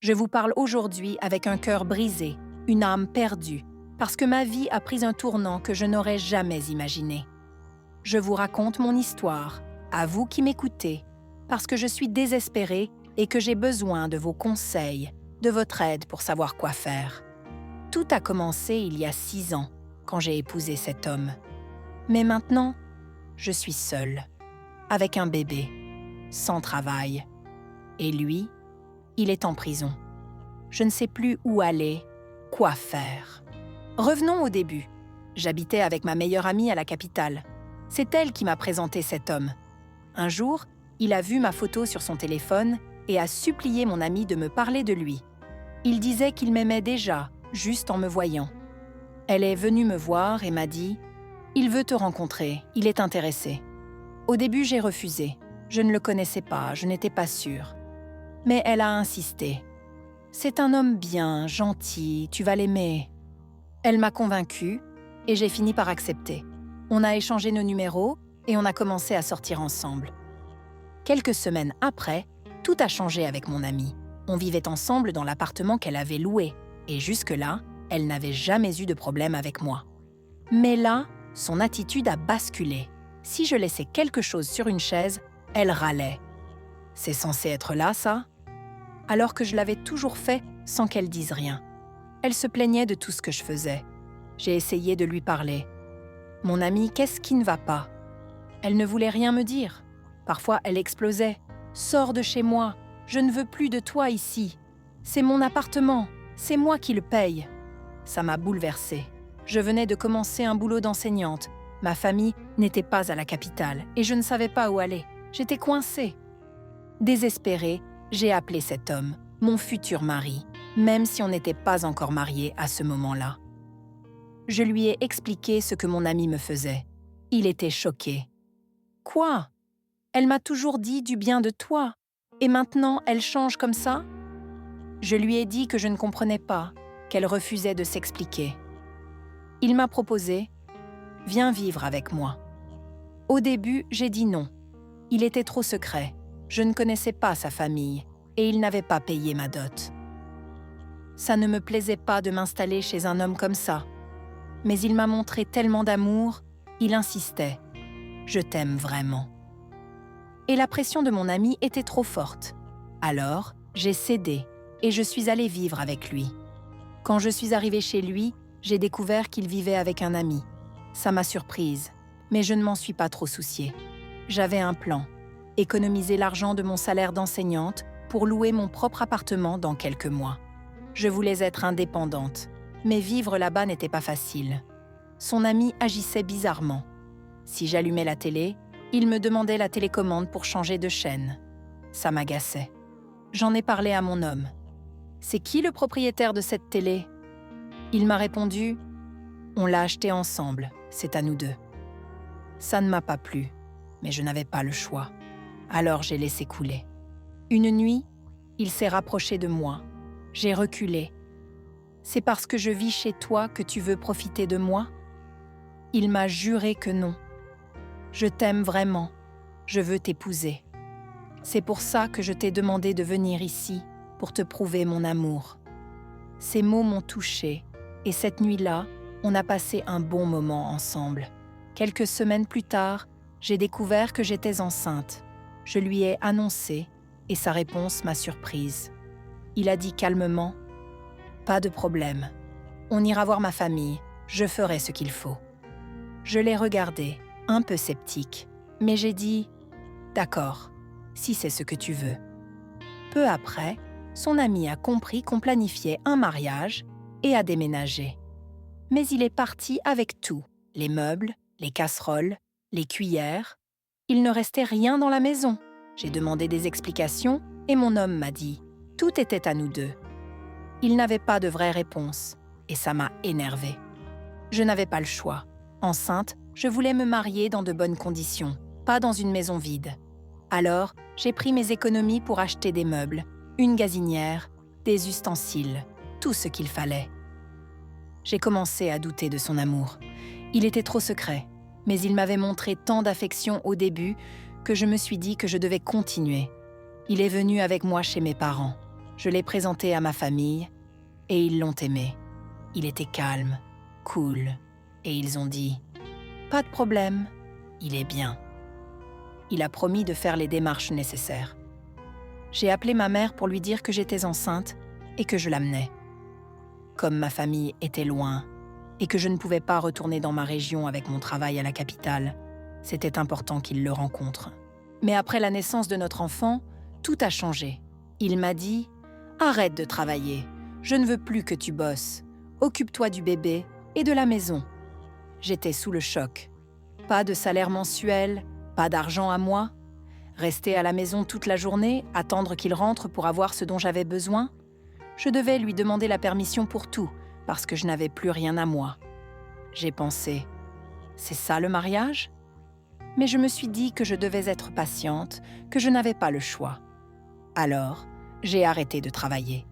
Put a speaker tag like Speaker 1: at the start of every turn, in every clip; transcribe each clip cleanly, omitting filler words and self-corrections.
Speaker 1: Je vous parle aujourd'hui avec un cœur brisé, une âme perdue, parce que ma vie a pris un tournant que je n'aurais jamais imaginé. Je vous raconte mon histoire, à vous qui m'écoutez, parce que je suis désespérée et que j'ai besoin de vos conseils, de votre aide pour savoir quoi faire. Tout a commencé il y a 6 ans, quand j'ai épousé cet homme. Mais maintenant, je suis seule, avec un bébé, sans travail. Et lui, il est en prison. Je ne sais plus où aller, quoi faire. Revenons au début. J'habitais avec ma meilleure amie à la capitale. C'est elle qui m'a présenté cet homme. Un jour, il a vu ma photo sur son téléphone et a supplié mon ami de me parler de lui. Il disait qu'il m'aimait déjà, juste en me voyant. Elle est venue me voir et m'a dit « Il veut te rencontrer, il est intéressé ». Au début, j'ai refusé. Je ne le connaissais pas, je n'étais pas sûre. Mais elle a insisté. « C'est un homme bien, gentil, tu vas l'aimer ». Elle m'a convaincue et j'ai fini par accepter. On a échangé nos numéros et on a commencé à sortir ensemble. Quelques semaines après, tout a changé avec mon amie. On vivait ensemble dans l'appartement qu'elle avait loué et jusque-là, elle n'avait jamais eu de problème avec moi. Mais là, son attitude a basculé. Si je laissais quelque chose sur une chaise, elle râlait. C'est censé être là, ça? Alors que je l'avais toujours fait sans qu'elle dise rien. Elle se plaignait de tout ce que je faisais. J'ai essayé de lui parler. « Mon amie, qu'est-ce qui ne va pas ?» Elle ne voulait rien me dire. Parfois, elle explosait. « Sors de chez moi, je ne veux plus de toi ici. C'est mon appartement, c'est moi qui le paye. » Ça m'a bouleversée. Je venais de commencer un boulot d'enseignante. Ma famille n'était pas à la capitale et je ne savais pas où aller. J'étais coincée. Désespérée, j'ai appelé cet homme, mon futur mari, même si on n'était pas encore mariés à ce moment-là. Je lui ai expliqué ce que mon ami me faisait. Il était choqué. « Quoi? Elle m'a toujours dit du bien de toi. Et maintenant, elle change comme ça ?» Je lui ai dit que je ne comprenais pas, qu'elle refusait de s'expliquer. Il m'a proposé « Viens vivre avec moi ». Au début, j'ai dit non. Il était trop secret. Je ne connaissais pas sa famille et il n'avait pas payé ma dot. Ça ne me plaisait pas de m'installer chez un homme comme ça. Mais il m'a montré tellement d'amour, il insistait. « Je t'aime vraiment ». Et la pression de mon ami était trop forte. Alors, j'ai cédé et je suis allée vivre avec lui. Quand je suis arrivée chez lui, j'ai découvert qu'il vivait avec un ami. Ça m'a surprise, mais je ne m'en suis pas trop souciée. J'avais un plan, économiser l'argent de mon salaire d'enseignante pour louer mon propre appartement dans quelques mois. Je voulais être indépendante, mais vivre là-bas n'était pas facile. Son ami agissait bizarrement. Si j'allumais la télé, il me demandait la télécommande pour changer de chaîne. Ça m'agaçait. J'en ai parlé à mon homme. « C'est qui le propriétaire de cette télé ?» Il m'a répondu « On l'a acheté ensemble, c'est à nous deux. » Ça ne m'a pas plu, mais je n'avais pas le choix. Alors j'ai laissé couler. Une nuit, il s'est rapproché de moi. J'ai reculé. « C'est parce que je vis chez toi que tu veux profiter de moi ?» Il m'a juré que non. « Je t'aime vraiment. Je veux t'épouser. C'est pour ça que je t'ai demandé de venir ici, pour te prouver mon amour. » Ces mots m'ont touchée, et cette nuit-là, on a passé un bon moment ensemble. Quelques semaines plus tard, j'ai découvert que j'étais enceinte. Je lui ai annoncé, et sa réponse m'a surprise. Il a dit calmement « Pas de problème. On ira voir ma famille, je ferai ce qu'il faut. » Je l'ai regardé, un peu sceptique, mais j'ai dit « D'accord, si c'est ce que tu veux. » Peu après, son ami a compris qu'on planifiait un mariage et a déménagé. Mais il est parti avec tout, les meubles, les casseroles, les cuillères. Il ne restait rien dans la maison. J'ai demandé des explications et mon homme m'a dit « Tout était à nous deux ». Il n'avait pas de vraie réponse et ça m'a énervée. Je n'avais pas le choix. Enceinte, je voulais me marier dans de bonnes conditions, pas dans une maison vide. Alors, j'ai pris mes économies pour acheter des meubles, une gazinière, des ustensiles, tout ce qu'il fallait. J'ai commencé à douter de son amour. Il était trop secret, mais il m'avait montré tant d'affection au début que je me suis dit que je devais continuer. Il est venu avec moi chez mes parents. Je l'ai présenté à ma famille et ils l'ont aimé. Il était calme, cool, et ils ont dit « Pas de problème, il est bien ». Il a promis de faire les démarches nécessaires. J'ai appelé ma mère pour lui dire que j'étais enceinte et que je l'amenais. Comme ma famille était loin et que je ne pouvais pas retourner dans ma région avec mon travail à la capitale, c'était important qu'il le rencontre. Mais après la naissance de notre enfant, tout a changé. Il m'a dit « Arrête de travailler, je ne veux plus que tu bosses. Occupe-toi du bébé et de la maison. » J'étais sous le choc. Pas de salaire mensuel, pas d'argent à moi. Rester à la maison toute la journée, attendre qu'il rentre pour avoir ce dont j'avais besoin. Je devais lui demander la permission pour tout, parce que je n'avais plus rien à moi. J'ai pensé « C'est ça le mariage ?» Mais je me suis dit que je devais être patiente, que je n'avais pas le choix. Alors, j'ai arrêté de travailler.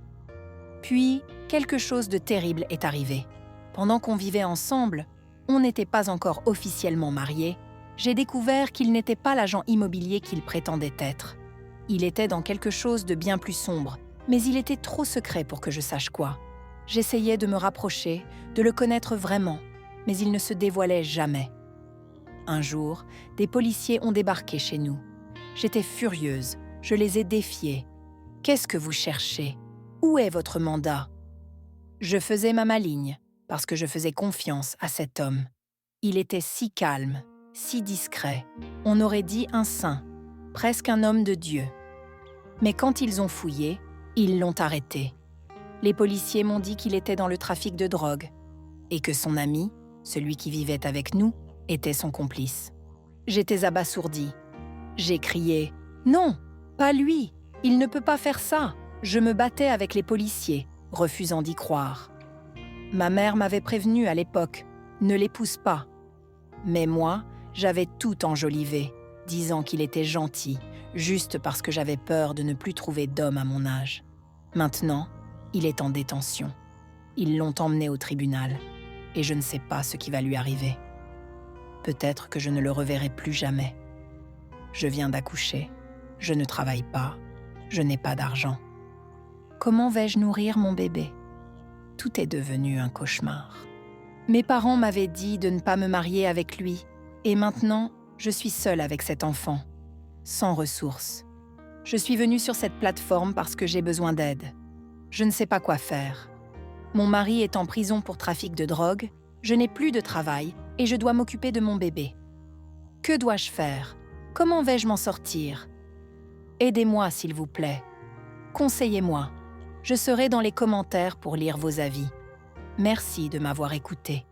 Speaker 1: Puis, quelque chose de terrible est arrivé. Pendant qu'on vivait ensemble, on n'était pas encore officiellement mariés, j'ai découvert qu'il n'était pas l'agent immobilier qu'il prétendait être. Il était dans quelque chose de bien plus sombre, mais il était trop secret pour que je sache quoi. J'essayais de me rapprocher, de le connaître vraiment, mais il ne se dévoilait jamais. Un jour, des policiers ont débarqué chez nous. J'étais furieuse, je les ai défiés. « Qu'est-ce que vous cherchez ? Où est votre mandat ?» Je faisais ma maligne, parce que je faisais confiance à cet homme. Il était si calme, si discret, on aurait dit un saint, presque un homme de Dieu. Mais quand ils ont fouillé, ils l'ont arrêté. Les policiers m'ont dit qu'il était dans le trafic de drogue et que son ami, celui qui vivait avec nous, était son complice. J'étais abasourdie. J'ai crié « Non, pas lui, il ne peut pas faire ça !» Je me battais avec les policiers, refusant d'y croire. Ma mère m'avait prévenue à l'époque « Ne l'épouse pas ». Mais moi, j'avais tout enjolivé, disant qu'il était gentil, juste parce que j'avais peur de ne plus trouver d'homme à mon âge. Maintenant, il est en détention. Ils l'ont emmené au tribunal, et je ne sais pas ce qui va lui arriver. Peut-être que je ne le reverrai plus jamais. Je viens d'accoucher, je ne travaille pas, je n'ai pas d'argent. Comment vais-je nourrir mon bébé ? Tout est devenu un cauchemar. Mes parents m'avaient dit de ne pas me marier avec lui, et maintenant, je suis seule avec cet enfant, sans ressources. Je suis venue sur cette plateforme parce que j'ai besoin d'aide. Je ne sais pas quoi faire. Mon mari est en prison pour trafic de drogue, je n'ai plus de travail et je dois m'occuper de mon bébé. Que dois-je faire ? Comment vais-je m'en sortir ? Aidez-moi, s'il vous plaît. Conseillez-moi. Je serai dans les commentaires pour lire vos avis. Merci de m'avoir écouté.